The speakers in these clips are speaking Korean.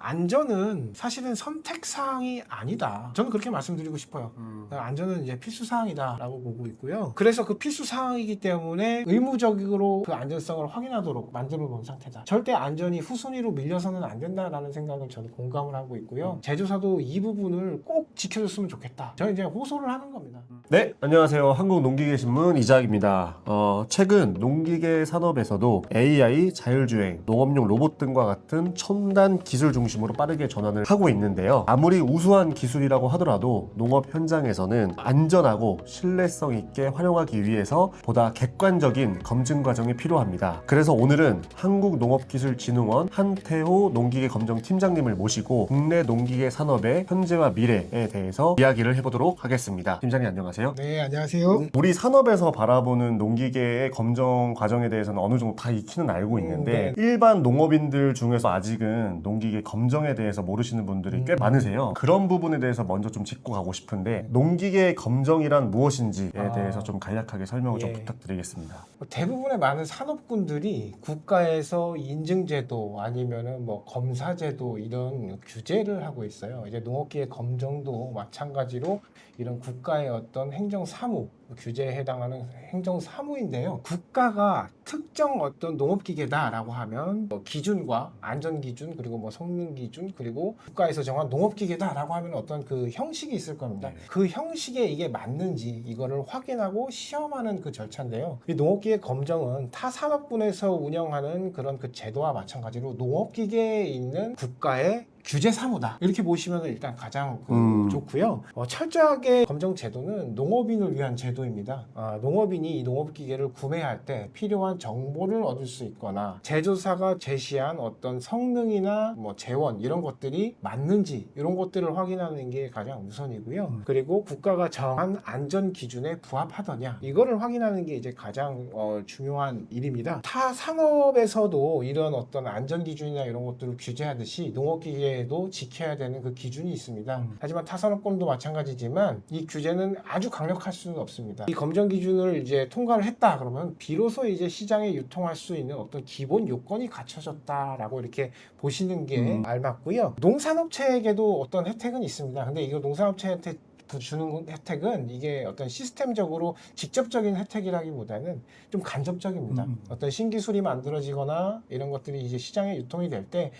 안전은 사실은 선택사항이 아니다. 저는 그렇게 말씀드리고 싶어요. 안전은 이제 필수사항이다라고 보고 있고요. 그래서 그 필수사항이기 때문에 의무적으로 그 안전성을 확인하도록 만들어 놓은 상태다. 절대 안전이 후순위로 밀려서는 안 된다라는 생각을 저는 공감을 하고 있고요. 제조사도 이 부분을 꼭 지켜줬으면 좋겠다. 저는 이제 호소를 하는 겁니다. 네, 안녕하세요. 한국농기계신문 이자학입니다. 최근 농기계 산업에서도 AI, 자율주행, 농업용 로봇 등과 같은 첨단 기술 중심으로 빠르게 전환을 하고 있는데요. 아무리 우수한 기술이라고 하더라도 농업 현장에서는 안전하고 신뢰성 있게 활용하기 위해서 보다 객관적인 검증 과정이 필요합니다. 그래서 오늘은 한국농업기술진흥원 한태호 농기계 검정 팀장님을 모시고 국내 농기계 산업의 현재와 미래에 대해서 이야기를 해보도록 하겠습니다. 팀장님 안녕하세요. 네, 안녕하세요. 우리 산업에서 바라보는 농기계의 검정 과정에 대해서는 어느 정도 다 익히는 알고 있는데 네. 일반 농업인들 중에서 아직은 농기계 검정에 대해서 모르시는 분들이 꽤 많으세요. 그런 부분에 대해서 먼저 좀 짚고 가고 싶은데 농기계 검정이란 무엇인지에 대해서 좀 간략하게 설명을 좀 부탁드리겠습니다. 대부분의 많은 산업군들이 국가에서 인증제도 아니면은 뭐 검사제도 이런 규제를 하고 있어요. 이제 농업기계 검정도 마찬가지로 이런 국가의 어떤 행정사무 규제에 해당하는 행정사무인데요. 국가가 특정 어떤 농업기계다라고 하면 뭐 기준과 안전기준 그리고 뭐 성능기준 그리고 국가에서 정한 농업기계다라고 하면 어떤 그 형식이 있을 겁니다. 그 형식에 이게 맞는지 이거를 확인하고 시험하는 그 절차인데요. 이 농업기계 검정은 타 산업군에서 운영하는 그런 그 제도와 마찬가지로 농업기계에 있는 국가의 규제 사무다 이렇게 보시면 일단 가장 좋고요. 철저하게 검정 제도는 농업인을 위한 제도입니다. 농업인이 이 농업기계를 구매할 때 필요한 정보를 얻을 수 있거나 제조사가 제시한 어떤 성능이나 뭐 재원 이런 것들이 맞는지 이런 것들을 확인하는 게 가장 우선이고요. 그리고 국가가 정한 안전 기준에 부합하더냐 이거를 확인하는 게 이제 가장 중요한 일입니다. 타 산업에서도 이런 어떤 안전 기준이나 이런 것들을 규제하듯이 농업기계 도 지켜야 되는 그 기준이 있습니다. 하지만 타산업권도 마찬가지지만 이 규제는 아주 강력할 수는 없습니다. 이 검정 기준을 이제 통과를 했다 그러면 비로소 이제 시장에 유통할 수 있는 어떤 기본 요건이 갖춰졌다라고 이렇게 보시는 게 알맞고요. 농산업체에게도 어떤 혜택은 있습니다. 근데 이거 농산업체한테 주는 혜택은 이게 어떤 시스템적으로 직접적인 혜택이라기보다는 좀 간접적입니다. 어떤 신기술이 만들어지거나 이런 것들이 이제 시장에 유통이 될 때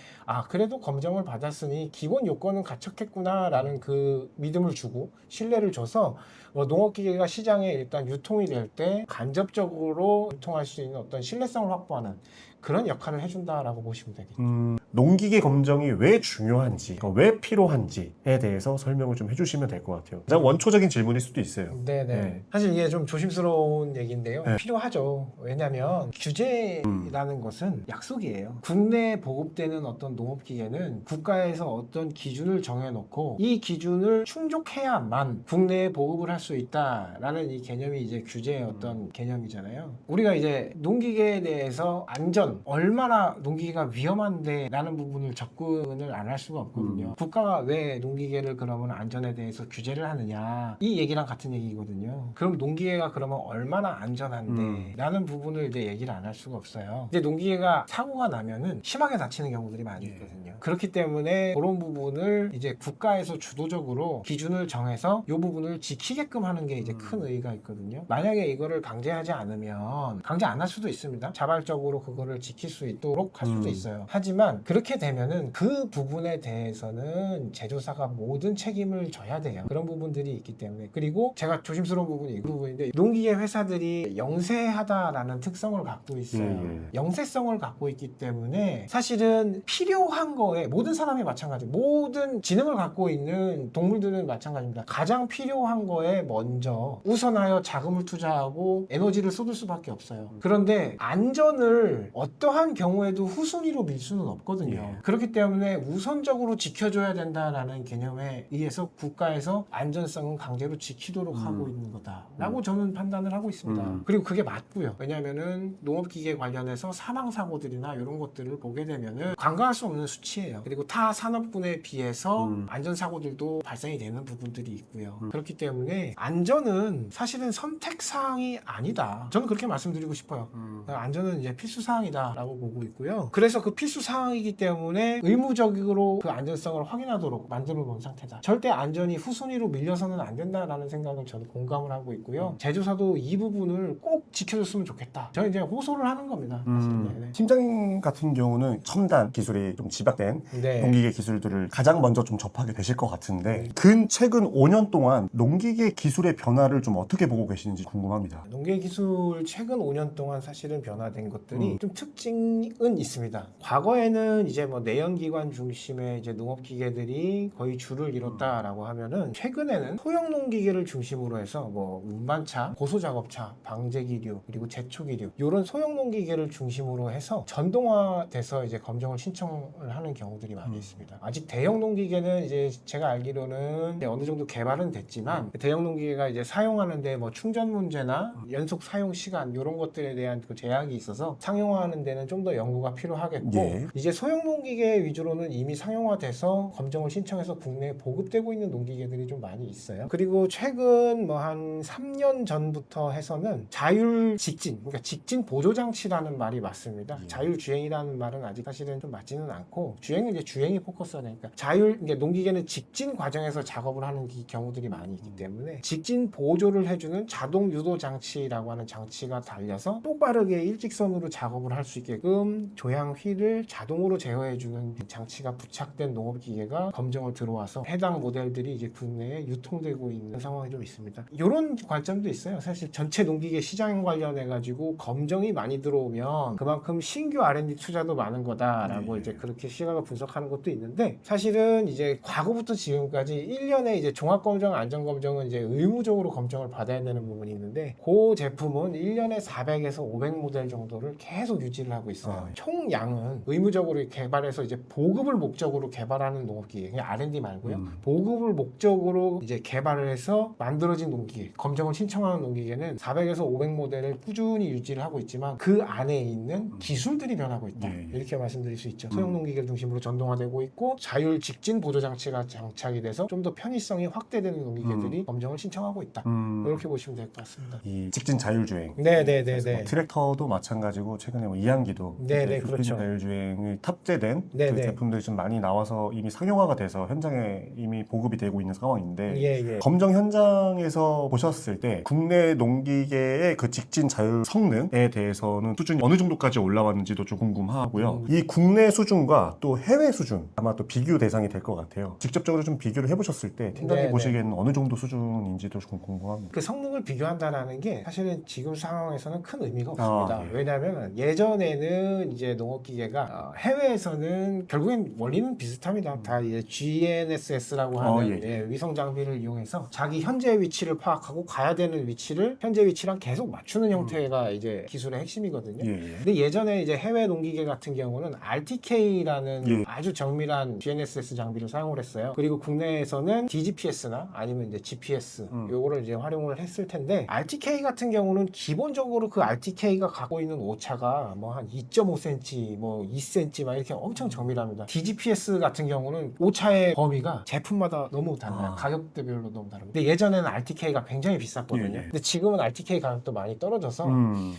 그래도 검정을 받았으니 기본 요건은 갖췄겠구나라는 그 믿음을 주고 신뢰를 줘서 농업기계가 시장에 일단 유통이 될 때 간접적으로 유통할 수 있는 어떤 신뢰성을 확보하는 그런 역할을 해준다라고 보시면 되겠죠. 농기계 검정이 왜 중요한지, 왜 필요한지에 대해서 설명을 좀 해주시면 될 것 같아요. 가장 원초적인 질문일 수도 있어요. 네네. 사실 이게 좀 조심스러운 얘기인데요. 필요하죠. 왜냐하면 규제라는 것은 약속이에요. 국내에 보급되는 어떤 농업기계는 국가에서 어떤 기준을 정해놓고 이 기준을 충족해야만 국내에 보급을 할 수 있다라는 이 개념이 이제 규제의 어떤 개념이잖아요. 우리가 이제 농기계에 대해서 안전, 얼마나 농기계가 위험한데 라는 부분을 접근을 안 할 수가 없거든요. 국가가 왜 농기계를 그러면 안전에 대해서 규제를 하느냐 이 얘기랑 같은 얘기거든요. 그럼 농기계가 그러면 얼마나 안전한데 라는 부분을 이제 얘기를 안 할 수가 없어요. 이제 농기계가 사고가 나면은 심하게 다치는 경우들이 많이 있거든요. 그렇기 때문에 그런 부분을 이제 국가에서 주도적으로 기준을 정해서 이 부분을 지키게끔 하는 게 이제 큰 의의가 있거든요. 만약에 이거를 강제하지 않으면 강제 안 할 수도 있습니다. 자발적으로 그거를 지킬 수 있도록 할 수도 있어요. 하지만 그렇게 되면은 그 부분에 대해서는 제조사가 모든 책임을 져야 돼요. 그런 부분들이 있기 때문에. 그리고 제가 조심스러운 부분이 이 부분인데 농기계 회사들이 영세하다라는 특성을 갖고 있어요. 영세성을 갖고 있기 때문에 사실은 필요한 거에 모든 사람이 마찬가지, 모든 지능을 갖고 있는 동물들은 마찬가지입니다. 가장 필요한 거에 먼저 우선하여 자금을 투자하고 에너지를 쏟을 수밖에 없어요. 그런데 안전을 어떠한 경우에도 후순위로 밀 수는 없거든요. 그렇기 때문에 우선적으로 지켜줘야 된다라는 개념에 의해서 국가에서 안전성은 강제로 지키도록 하고 있는 거다라고 저는 판단을 하고 있습니다. 그리고 그게 맞고요. 왜냐하면은 농업기계 관련해서 사망사고들이나 이런 것들을 보게 되면은 간과할 수 없는 수치예요. 그리고 타 산업군에 비해서 안전사고들도 발생이 되는 부분들이 있고요. 그렇기 때문에 안전은 사실은 선택사항이 아니다. 저는 그렇게 말씀드리고 싶어요. 안전은 이제 필수사항이다 있다라고 보고 있고요. 그래서 그 필수 사항이기 때문에 의무적으로 그 안전성을 확인하도록 만들어 놓은 상태다. 절대 안전이 후순위로 밀려서는 안 된다라는 생각을 저는 공감을 하고 있고요. 제조사도 이 부분을 꼭 지켜줬으면 좋겠다. 저는 이제 호소를 하는 겁니다. 사실. 네. 팀장님 같은 경우는 첨단 기술이 좀 집약된 네. 농기계 기술들을 가장 먼저 좀 접하게 되실 것 같은데 최근 5년 동안 농기계 기술의 변화를 좀 어떻게 보고 계시는지 궁금합니다. 농계 기술 최근 5년 동안 사실은 변화된 것들이 좀 특징은 있습니다. 과거에는 이제 뭐 내연기관 중심의 이제 농업기계들이 거의 줄을 이뤘다라고 하면은 최근에는 소형 농기계를 중심으로 해서 뭐 운반차, 고소작업차, 방제기류 그리고 제초기류 이런 소형 농기계를 중심으로 해서 전동화돼서 이제 검정을 신청을 하는 경우들이 많이 있습니다. 아직 대형 농기계는 이제 제가 알기로는 이제 어느 정도 개발은 됐지만 대형 농기계가 이제 사용하는데 뭐 충전 문제나 연속 사용 시간 이런 것들에 대한 그 제약이 있어서 상용화하는 데는 좀 더 연구가 필요하겠고 예. 이제 소형 농기계 위주로는 이미 상용화돼서 검정을 신청해서 국내에 보급되고 있는 농기계들이 좀 많이 있어요. 그리고 최근 뭐 한 3년 전부터 해서는 자율 직진, 그러니까 직진 보조 장치라는 말이 맞습니다. 예. 자율 주행이라는 말은 아직 사실은 좀 맞지는 않고 주행은 이제 주행이 포커스가 되니까 자율, 이게 농기계는 직진 과정에서 작업을 하는 경우들이 많이 있기 때문에 직진 보조를 해주는 자동 유도 장치라고 하는 장치가 달려서 똑바르게 일직선으로 작업을 할 수 있게끔 조향 휠을 자동으로 제어해주는 장치가 부착된 농업기계가 검정을 들어와서 해당 모델들이 이제 국내에 유통되고 있는 상황이 좀 있습니다. 이런 관점도 있어요. 사실 전체 농기계 시장 관련해 가지고 검정이 많이 들어오면 그만큼 신규 R&D 투자도 많은 거다라고 이제 그렇게 시각을 분석하는 것도 있는데 사실은 이제 과거부터 지금까지 1년에 이제 종합검정, 안전검정은 이제 의무적으로 검정을 받아야 되는 부분이 있는데 그 제품은 1년에 400에서 500 모델 정도를 계속 유지를 하고 있어요. 총 양은 의무적으로 개발해서 이제 보급을 목적으로 개발하는 농업기계, 그냥 R&D 말고요. 보급을 목적으로 이제 개발을 해서 만들어진 농기계, 검정을 신청하는 농기계는 400에서 500 모델을 꾸준히 유지를 하고 있지만 그 안에 있는 기술들이 변하고 있다. 이렇게 말씀드릴 수 있죠. 소형 농기계를 중심으로 전동화되고 있고 자율 직진 보조 장치가 장착이 돼서 좀 더 편의성이 확대되는 농기계들이 검정을 신청하고 있다. 이렇게 보시면 될 것 같습니다. 이 직진 자율주행 네네네네. 트랙터도 마찬가지고 최근에 뭐 이양기도 네네, 직진 그렇죠. 자율주행이 탑재된 그 네네. 제품들이 좀 많이 나와서 이미 상용화가 돼서 현장에 이미 보급이 되고 있는 상황인데 예. 검정 현장에서 보셨을 때 국내 농기계의 그 직진 자율 성능에 대해서는 수준이 어느 정도까지 올라왔는지도 좀 궁금하고요. 이 국내 수준과 또 해외 수준 아마 또 비교 대상이 될 것 같아요. 직접적으로 좀 비교를 해보셨을 때 팀장님 네네. 보시기에는 어느 정도 수준인지도 좀 궁금합니다. 그 성능을 비교한다라는 게 사실은 지금 상황에서는 큰 의미가 없습니다. 예. 왜냐하면 예전에는 이제 농업기계가 해외에서는 결국엔 원리는 비슷합니다. 다 이제 GNSS라고 하는 위성 장비를 이용해서 자기 현재 위치를 파악하고 가야 되는 위치를 현재 위치랑 계속 맞추는 형태가 이제 기술의 핵심이거든요. 근데 예전에 이제 해외 농기계 같은 경우는 RTK라는 아주 정밀한 GNSS 장비를 사용을 했어요. 그리고 국내에서는 DGPS나 아니면 이제 GPS 요거를 이제 활용을 했을 텐데 RTK 같은 경우는 기본적으로 그 RTK가 갖고 있는 오차가 뭐 한 2.5cm, 뭐 2cm 막 이렇게 엄청 정밀합니다. DGPS 같은 경우는 오차의 범위가 제품마다 너무 달라요. 가격대별로 너무 다릅니다. 근데 예전에는 RTK가 굉장히 비쌌거든요. 근데 지금은 RTK 가격도 많이 떨어져서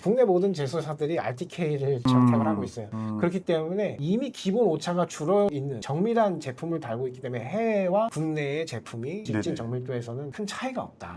국내 모든 제조사들이 RTK를 정착을 하고 있어요. 그렇기 때문에 이미 기본 오차가 줄어 있는 정밀한 제품을 달고 있기 때문에 해외와 국내의 제품이 직진 정밀도에서는 큰 차이가 없다.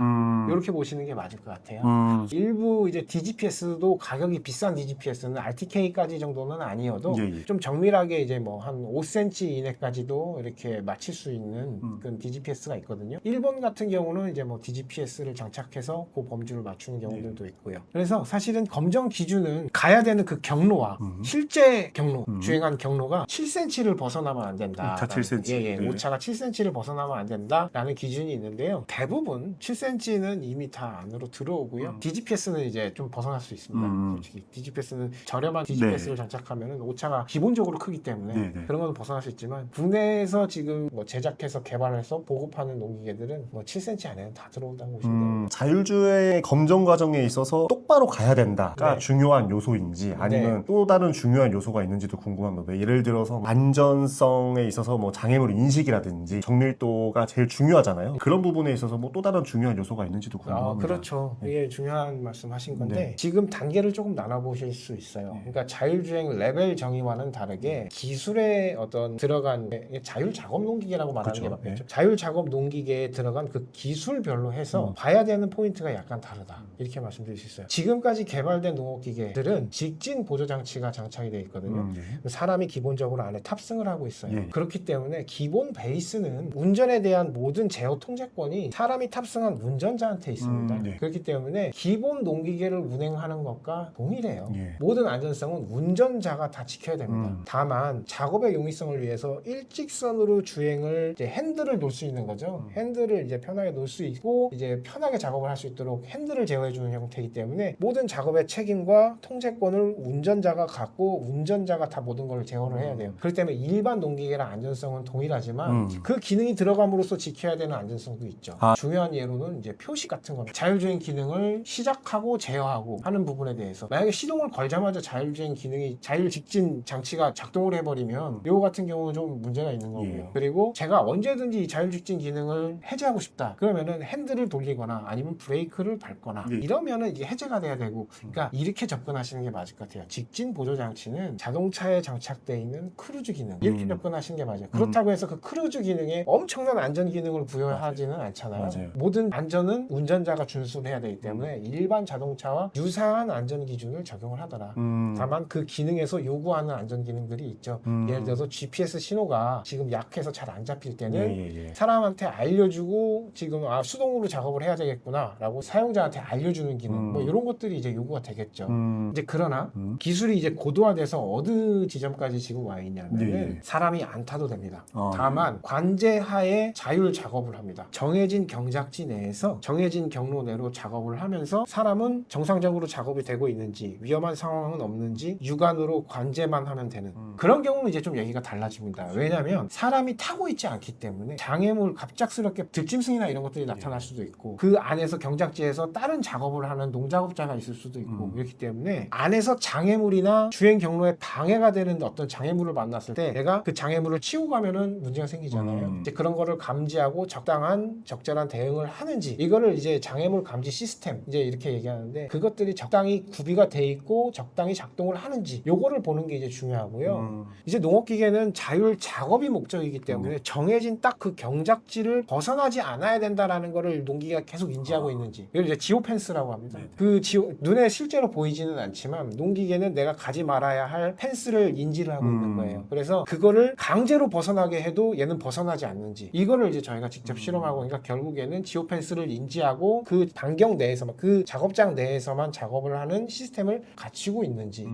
이렇게 보시는 게 맞을 것 같아요. 일부 이제 DGPS도 가격이 비싼 DGPS는 RTK까지 정도는 아니어도 좀 정밀하게 이제 뭐 한 5cm 이내까지도 이렇게 맞출 수 있는 그런 DGPS가 있거든요. 일본 같은 경우는 이제 뭐 DGPS를 장착해서 그 범주를 맞추는 경우들도 있고요. 그래서 사실은 검정 기준은 가야 되는 그 경로와 실제 경로, 주행한 경로가 7cm를 벗어나면 안 된다. 오차 7cm. 오차가 7cm를 벗어나면 안 된다라는 기준이 있는데요. 대부분 7cm는 이미 다 안으로 들어오고요. DGPS는 이제 좀 벗어날 수 있습니다. 솔직히 DGPS는 저렴한 DGPS를 장착하면 오차가 기본적으로 크기 때문에 그런 건 벗어날 수 있지만 국내에서 지금 뭐 제작해서 개발해서 보급하는 농기계들은 뭐 7cm 안에는 다 들어온다고 보시면 됩니다. 자율주행 검정 과정에 있어서 똑바로 가야 된다가 중요한 요소인지 아니면 또 다른 중요한 요소가 있는지도 궁금합니다. 예를 들어서 안전성에 있어서 뭐 장애물 인식이라든지 정밀도가 제일 중요하잖아요. 그런 부분에 있어서 뭐 또 다른 중요한 요소가 있는지도 궁금합니다. 그렇죠. 이게 중요한 말씀 하신 건데 지금 단계를 조금 나눠보실 수 있어요. 있어요. 그러니까 자율주행 레벨 정의와는 다르게 기술의 어떤 들어간 자율 작업 농기계라고 말하는 그쵸. 게 맞겠죠. 자율 작업 농기계에 들어간 그 기술별로 해서 봐야 되는 포인트가 약간 다르다. 이렇게 말씀드릴 수 있어요. 지금까지 개발된 농업기계들은 직진 보조 장치가 장착이 되어 있거든요. 사람이 기본적으로 안에 탑승을 하고 있어요. 예. 그렇기 때문에 기본 베이스는 운전에 대한 모든 제어 통제권이 사람이 탑승한 운전자한테 있습니다. 예. 그렇기 때문에 기본 농기계를 운행하는 것과 동일해요. 예. 모든 안전성은 운전자가 다 지켜야 됩니다. 다만 작업의 용이성을 위해서 일직선으로 주행을 이제 핸들을 놓을 수 있는 거죠. 핸들을 이제 편하게 놓을 수 있고 이제 편하게 작업을 할 수 있도록 핸들을 제어해 주는 형태이기 때문에 모든 작업의 책임과 통제권을 운전자가 갖고 운전자가 다 모든 걸 제어를 해야 돼요. 그렇기 때문에 일반 농기계랑 안전성은 동일하지만 그 기능이 들어감으로써 지켜야 되는 안전성도 있죠. 중요한 예로는 이제 표식 같은 겁니다. 자율주행 기능을 시작하고 제어하고 하는 부분에 대해서 만약에 시동을 걸자마자 자율주행 기능이 자율 직진 장치가 작동을 해버리면 이거 같은 경우는 좀 문제가 있는 거고요. 예. 그리고 제가 언제든지 이 자율 직진 기능을 해제하고 싶다. 그러면은 핸들을 돌리거나 아니면 브레이크를 밟거나 예. 이러면은 이게 해제가 돼야 되고, 그러니까 이렇게 접근하시는 게 맞을 것 같아요. 직진 보조 장치는 자동차에 장착되어 있는 크루즈 기능 이렇게 접근하시는 게 맞아요. 그렇다고 해서 그 크루즈 기능에 엄청난 안전 기능을 부여하지는 않잖아요. 맞아요. 모든 안전은 운전자가 준수를 해야 되기 때문에 일반 자동차와 유사한 안전 기준을 적용을 하더라. 다만 그 기능에서 요구하는 안전 기능들이 있죠. 예를 들어서 GPS 신호가 지금 약해서 잘 안 잡힐 때는 사람한테 알려주고 지금 수동으로 작업을 해야 되겠구나 라고 사용자한테 알려주는 기능 뭐 이런 것들이 이제 요구가 되겠죠. 이제 그러나 기술이 이제 고도화돼서 어느 지점까지 지금 와 있냐면 사람이 안 타도 됩니다. 다만 관제하에 자율 작업을 합니다. 정해진 경작지 내에서 정해진 경로 내로 작업을 하면서 사람은 정상적으로 작업이 되고 있는지 위험한 상황은 없는지 육안으로 관제만 하면 되는 그런 경우는 이제 좀 얘기가 달라집니다. 왜냐하면 사람이 타고 있지 않기 때문에 장애물 갑작스럽게 들짐승이나 이런 것들이 나타날 수도 있고 그 안에서 경작지에서 다른 작업을 하는 농작업자가 있을 수도 있고 그렇기 때문에 안에서 장애물이나 주행 경로에 방해가 되는 어떤 장애물을 만났을 때 내가 그 장애물을 치고 가면은 문제가 생기잖아요. 이제 그런 거를 감지하고 적절한 대응을 하는지 이거를 이제 장애물 감지 시스템 이제 이렇게 얘기하는데 그것들이 적당히 구비가 돼 있고 적당히 작동을 하는지 요거를 보는 게 이제 중요하고요. 이제 농업기계는 자율 작업이 목적이기 때문에 정해진 딱 그 경작지를 벗어나지 않아야 된다라는 거를 농기계가 계속 인지하고 있는지 이걸 이제 지오 펜스라고 합니다. 그 눈에 실제로 보이지는 않지만 농기계는 내가 가지 말아야 할 펜스를 인지를 하고 있는 거예요. 그래서 그거를 강제로 벗어나게 해도 얘는 벗어나지 않는지 이거를 이제 저희가 직접 실험하고 그러니까 결국에는 지오 펜스를 인지하고 그 반경 내에서만 그 작업장 내에서만 작업을 하는 시스템을 갖추고 있는지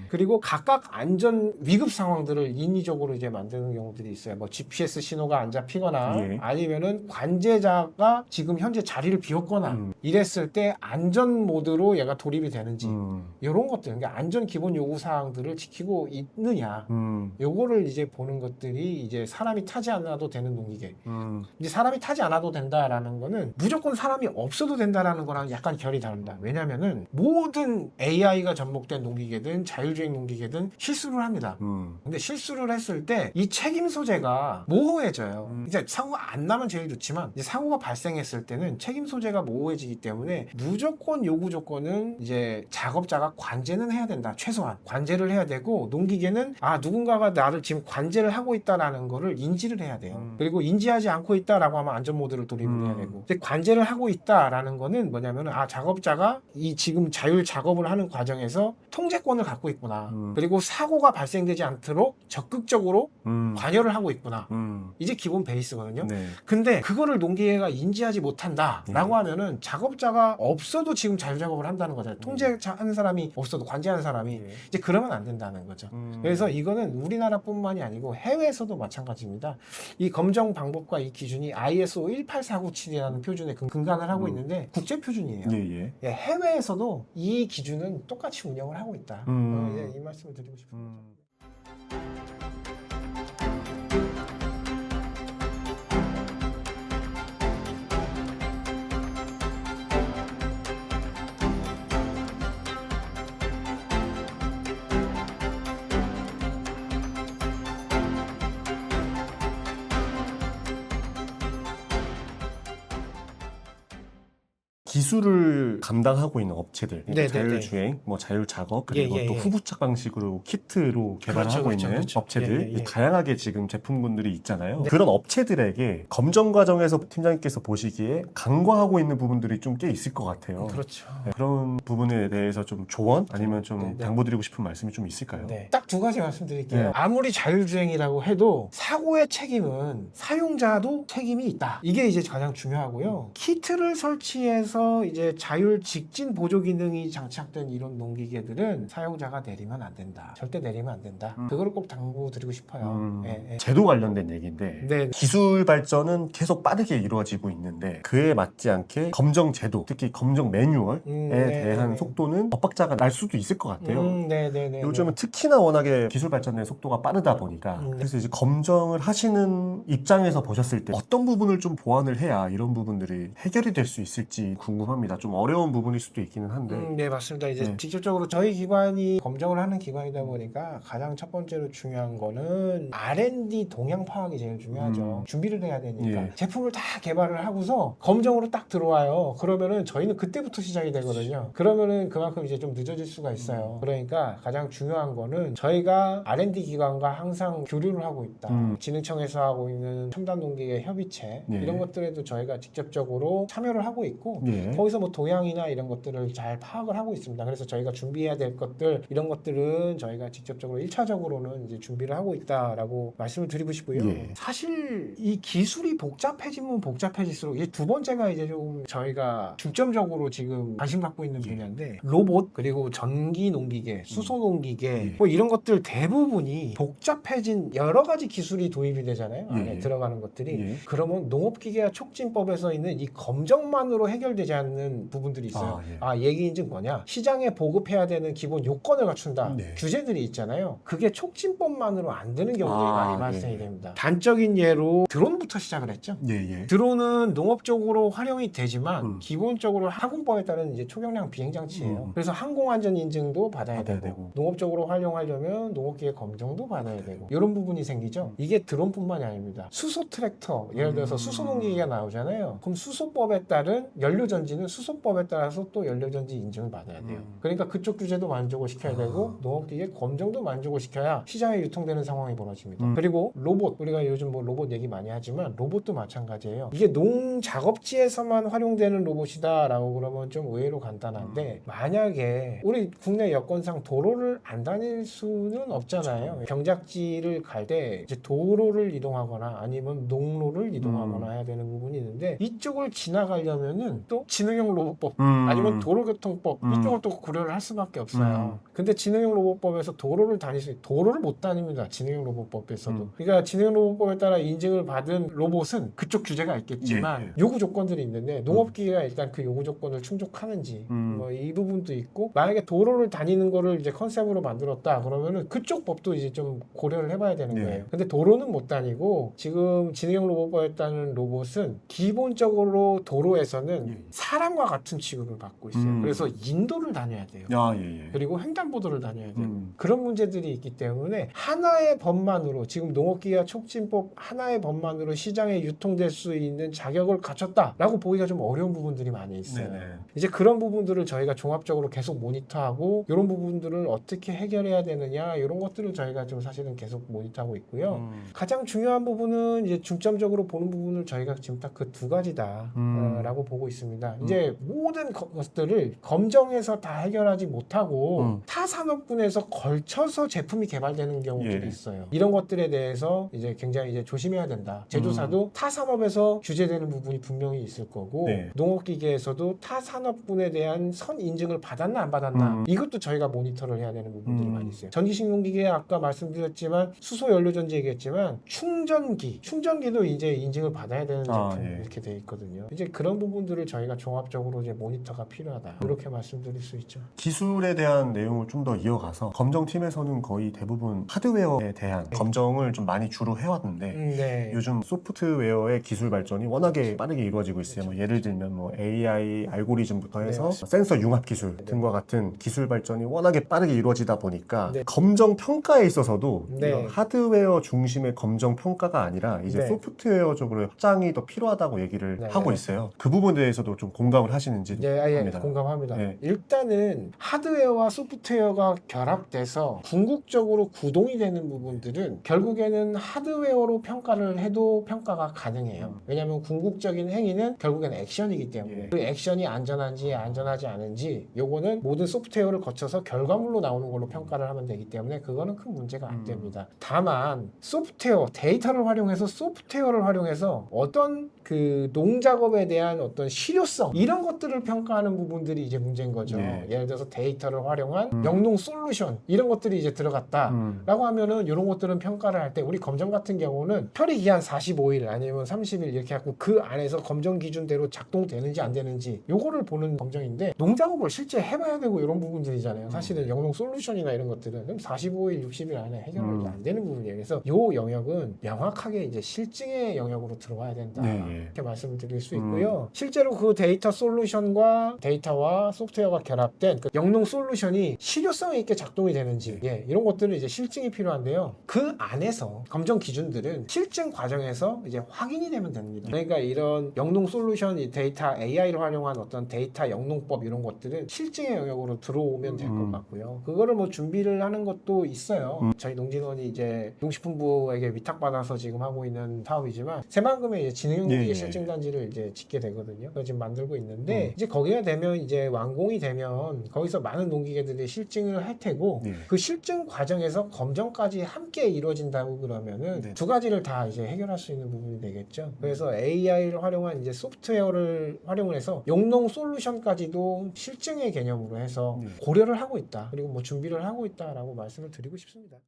그리고 각각 안전 위급 상황들을 인위적으로 이제 만드는 경우들이 있어요. 뭐 GPS 신호가 안 잡히거나 아니면은 관제자가 지금 현재 자리를 비웠거나 이랬을 때 안전 모드로 얘가 돌입이 되는지 이런 것들 그러니까 안전 기본 요구 사항들을 지키고 있느냐 요거를 이제 보는 것들이 이제 사람이 타지 않아도 되는 농기계. 이제 사람이 타지 않아도 된다라는 거는 무조건 사람이 없어도 된다라는 거랑 약간 결이 다릅니다. 왜냐면은 모든 AI가 접목된 농기계든 자율주행 농기계든 실수를 합니다. 근데 실수를 했을 때 이 책임 소재가 모호해져요. 이제 사고가 안 나면 제일 좋지만 이제 사고가 발생했을 때는 책임 소재가 모호해지기 때문에 무조건 요구 조건은 이제 작업자가 관제는 해야 된다. 최소한 관제를 해야 되고 농기계는 누군가가 나를 지금 관제를 하고 있다라는 거를 인지를 해야 돼요. 그리고 인지하지 않고 있다라고 하면 안전 모드를 돌입을 해야 되고 근데 관제를 하고 있다라는 거는 뭐냐면은 작업자가 이 지금 자율 작업을 하는 과정에서 통제권을 갖고 있구나. 그리고 사고가 발생되지 않도록 적극적으로 관여를 하고 있구나. 이제 기본 베이스거든요. 근데 그거를 농기계가 인지하지 못한다라고 하면은 작업자가 없어도 지금 자율 작업을 한다는 거잖아요. 통제하는 사람이 없어도 관제하는 사람이 이제 그러면 안 된다는 거죠. 그래서 이거는 우리나라뿐만이 아니고 해외에서도 마찬가지입니다. 이 검정 방법과 이 기준이 ISO 18497이라는 표준에 근간을 하고 있는데 국제 표준이에요. 해외에서도 이 기준은 똑같이 운영을 하고 있다. 이 말씀을 드리고 싶습니다. 기술을 감당하고 있는 업체들, 네네네. 자율주행, 뭐 자율작업, 그리고 예, 또 예. 후부착 방식으로 키트로 개발하고 그렇죠, 있는 그렇죠. 업체들, 예, 예. 다양하게 지금 제품군들이 있잖아요. 네. 그런 업체들에게 검정 과정에서 팀장님께서 보시기에 간과하고 있는 부분들이 좀 꽤 있을 것 같아요. 그렇죠. 네, 그런 부분에 대해서 좀 조언 아니면 좀 네, 네. 당부드리고 싶은 말씀이 좀 있을까요? 네. 딱 두 가지 말씀드릴게요. 네. 아무리 자율주행이라고 해도 사고의 책임은 사용자도 책임이 있다. 이게 이제 가장 중요하고요. 키트를 설치해서 이제 자율 직진 보조 기능이 장착된 이런 농기계들은 사용자가 내리면 안 된다. 절대 내리면 안 된다. 그거를 꼭 당부드리고 싶어요. 예, 예. 제도 관련된 얘기인데 네. 기술 발전은 계속 빠르게 이루어지고 있는데 그에 맞지 않게 검정 제도, 특히 검정 매뉴얼에 네, 대한 네. 속도는 법박자가 날 수도 있을 것 같아요. 네네네. 요즘은 특히나 워낙에 기술 발전의 속도가 빠르다 보니까 네. 그래서 이제 검정을 하시는 입장에서 보셨을 때 어떤 부분을 좀 보완을 해야 이런 부분들이 해결이 될 수 있을지 궁금합니다. 좀 어려운 부분일 수도 있기는 한데 네, 맞습니다. 이제 네. 직접적으로 저희 기관이 검정을 하는 기관이다 보니까 가장 첫 번째로 중요한 거는 R&D 동향 파악이 제일 중요하죠. 준비를 해야 되니까. 예. 제품을 다 개발을 하고서 검정으로 딱 들어와요. 그러면은 저희는 그때부터 시작이 되거든요. 그러면은 그만큼 이제 좀 늦어질 수가 있어요. 그러니까 가장 중요한 거는 저희가 R&D 기관과 항상 교류를 하고 있다. 진흥청에서 하고 있는 첨단 농기계 협의체 예. 이런 것들에도 저희가 직접적으로 참여를 하고 있고 예. 거기서 뭐 도양이나 이런 것들을 잘 파악을 하고 있습니다. 그래서 저희가 준비해야 될 것들 이런 것들은 저희가 직접적으로 1차적으로는 이제 준비를 하고 있다라고 말씀을 드리고 싶고요. 예. 사실 이 기술이 복잡해지면 복잡해질수록 이제 두 번째가 이제 좀 저희가 중점적으로 지금 관심 갖고 있는 분야인데 로봇 그리고 전기 농기계, 수소 농기계 뭐 이런 것들 대부분이 복잡해진 여러 가지 기술이 도입이 되잖아요. 안에 들어가는 것들이. 예. 그러면 농업기계화 촉진법에서 있는 이 검정만으로 해결되지 않는 부분들이 있어요. 얘기 인증 뭐냐? 시장에 보급해야 되는 기본 요건을 갖춘다. 네. 규제들이 있잖아요. 그게 촉진법만으로 안 되는 경우들이 많이 발생이 됩니다. 네. 단적인 예로 드론부터 시작을 했죠. 예. 드론은 농업적으로 활용이 되지만 기본적으로 항공법에 따른 이제 초경량 비행 장치예요. 그래서 항공안전 인증도 받아야 되고 농업적으로 활용하려면 농업기계 검정도 받아야 되고 이런 부분이 생기죠. 이게 드론뿐만이 아닙니다. 수소 트랙터 예를 들어서 수소 농기계가 나오잖아요. 그럼 수소법에 따른 연료전지는 수소법에 따라서 또 연료전지 인증을 받아야 돼요. 그러니까 그쪽 규제도 만족을 시켜야 되고 농업기계 검정도 만족을 시켜야 시장에 유통되는 상황이 벌어집니다. 그리고 로봇 우리가 요즘 뭐 로봇 얘기 많이 하지만 로봇도 마찬가지예요. 이게 농 작업지에서만 활용되는 로봇이다라고 그러면 좀 의외로 간단한데 만약에 우리 국내 여건상 도로를 안 다닐 수는 없잖아요. 경작지를 갈 때 이제 도로를 이동하거나 아니면 농로를 이동하거나 해야 되는 부분이 있는데 이쪽을 지나가려면은 또 지능형 로봇법 아니면 도로교통법 이쪽을 또 고려를 할 수밖에 없어요. 근데 지능형 로봇법에서 도로를 도로를 못 다닙니다. 지능형 로봇법에서도. 그러니까 지능형 로봇법에 따라 인증을 받은 로봇은 그쪽 규제가 있겠지만 요구 조건들이 있는데 농업기계가 일단 그 요구 조건을 충족하는지 뭐 이 부분도 있고 만약에 도로를 다니는 거를 이제 컨셉으로 만들었다 그러면은 그쪽 법도 이제 좀 고려를 해봐야 되는 거예요. 근데 도로는 못 다니고 지금 지능형 로봇법에 따른 로봇은 기본적으로 도로에서는 사람과 같은 취급을 받고 있어요. 그래서 인도를 다녀야 돼요. 그리고 횡단보도를 다녀야 돼요. 그런 문제들이 있기 때문에 하나의 법만으로 지금 농업기계화 촉진법 하나의 법만으로 시장에 유통될 수 있는 자격을 갖췄다라고 보기가 좀 어려운 부분들이 많이 있어요. 이제 그런 부분들을 저희가 종합적으로 계속 모니터하고 이런 부분들을 어떻게 해결해야 되느냐 이런 것들을 저희가 좀 사실은 계속 모니터하고 있고요. 가장 중요한 부분은 이제 중점적으로 보는 부분을 저희가 지금 딱 그 두 가지다라고 보고 있습니다. 이제 모든 것들을 검정에서 다 해결하지 못하고 타 산업군에서 걸쳐서 제품이 개발되는 경우들이 있어요. 이런 것들에 대해서 이제 굉장히 이제 조심해야 된다. 제조사도 타 산업에서 규제되는 부분이 분명히 있을 거고 농업기계에서도 타 산업군에 대한 선 인증을 받았나 안 받았나 이것도 저희가 모니터를 해야 되는 부분들이 많이 있어요. 전기식용기계 아까 말씀드렸지만 수소 연료전지 얘기했지만 충전기도 이제 인증을 받아야 되는 제품 이렇게 돼 있거든요. 이제 그런 부분들을 저희가 종합적으로 이제 모니터가 필요하다. 이렇게 말씀드릴 수 있죠. 기술에 대한 내용을 좀 더 이어가서 검정팀에서는 거의 대부분 하드웨어에 대한 검정을 좀 많이 주로 해왔는데 요즘 소프트웨어의 기술 발전이 워낙에 빠르게 이루어지고 있어요. 뭐 예를 들면 뭐 AI 알고리즘부터 해서 센서 융합 기술 등과 같은 기술 발전이 워낙에 빠르게 이루어지다 보니까 검정 평가에 있어서도 이런 하드웨어 중심의 검정 평가가 아니라 이제 소프트웨어적으로 확장이 더 필요하다고 얘기를 하고 있어요. 그 부분에 대해서도 좀 공감을 하시는지 예, 합니다. 공감합니다. 네. 일단은 하드웨어와 소프트웨어가 결합돼서 궁극적으로 구동이 되는 부분들은 결국에는 하드웨어로 평가를 해도 평가가 가능해요. 왜냐하면 궁극적인 행위는 결국엔 액션이기 때문에 예. 그 액션이 안전한지 안전하지 않은지 요거는 모든 소프트웨어를 거쳐서 결과물로 나오는 걸로 평가를 하면 되기 때문에 그거는 큰 문제가 안 됩니다. 다만 소프트웨어, 데이터를 활용해서 소프트웨어를 활용해서 어떤 그 농작업에 대한 어떤 실효성 이런 것들을 평가하는 부분들이 이제 문제인 거죠. 네. 예를 들어서 데이터를 활용한 영농 솔루션 이런 것들이 이제 들어갔다라고 하면은 이런 것들은 평가를 할 때 우리 검정 같은 경우는 처리 기한 45일 아니면 30일 이렇게 하고 그 안에서 검정 기준대로 작동되는지 안 되는지 요거를 보는 검정인데 농작업을 실제 해봐야 되고 이런 부분들이잖아요. 사실은 영농 솔루션이나 이런 것들은 그럼 45일, 60일 안에 해결이 안 되는 부분이에요. 그래서 요 영역은 명확하게 이제 실증의 영역으로 들어와야 된다. 네. 이렇게 말씀을 드릴 수 있고요. 실제로 그 데이터 솔루션과 데이터와 소프트웨어가 결합된 그 영농 솔루션이 실효성 있게 작동이 되는지 이런 것들은 이제 실증이 필요한데요. 그 안에서 검정 기준들은 실증 과정에서 이제 확인이 되면 됩니다. 그러니까 이런 영농 솔루션, 이 데이터 AI를 활용한 어떤 데이터 영농법 이런 것들은 실증의 영역으로 들어오면 될 것 같고요. 그거를 뭐 준비를 하는 것도 있어요. 저희 농진원이 이제 농식품부에게 위탁받아서 지금 하고 있는 사업이지만 새만금에 이제 지능기계 실증단지를 이제 짓게 되거든요. 그걸 지금 만들고 있는데 이제 거기가 되면 이제 완공이 되면 거기서 많은 농기계들이 실증을 할 테고 그 실증 과정에서 검정까지 함께 이루어진다고 그러면은 두 가지를 다 이제 해결할 수 있는 부분이 되겠죠. 그래서 AI를 활용한 이제 소프트웨어를 활용을 해서 용농 솔루션까지도 실증의 개념으로 해서 고려를 하고 있다. 그리고 뭐 준비를 하고 있다라고 말씀을 드리고 싶습니다.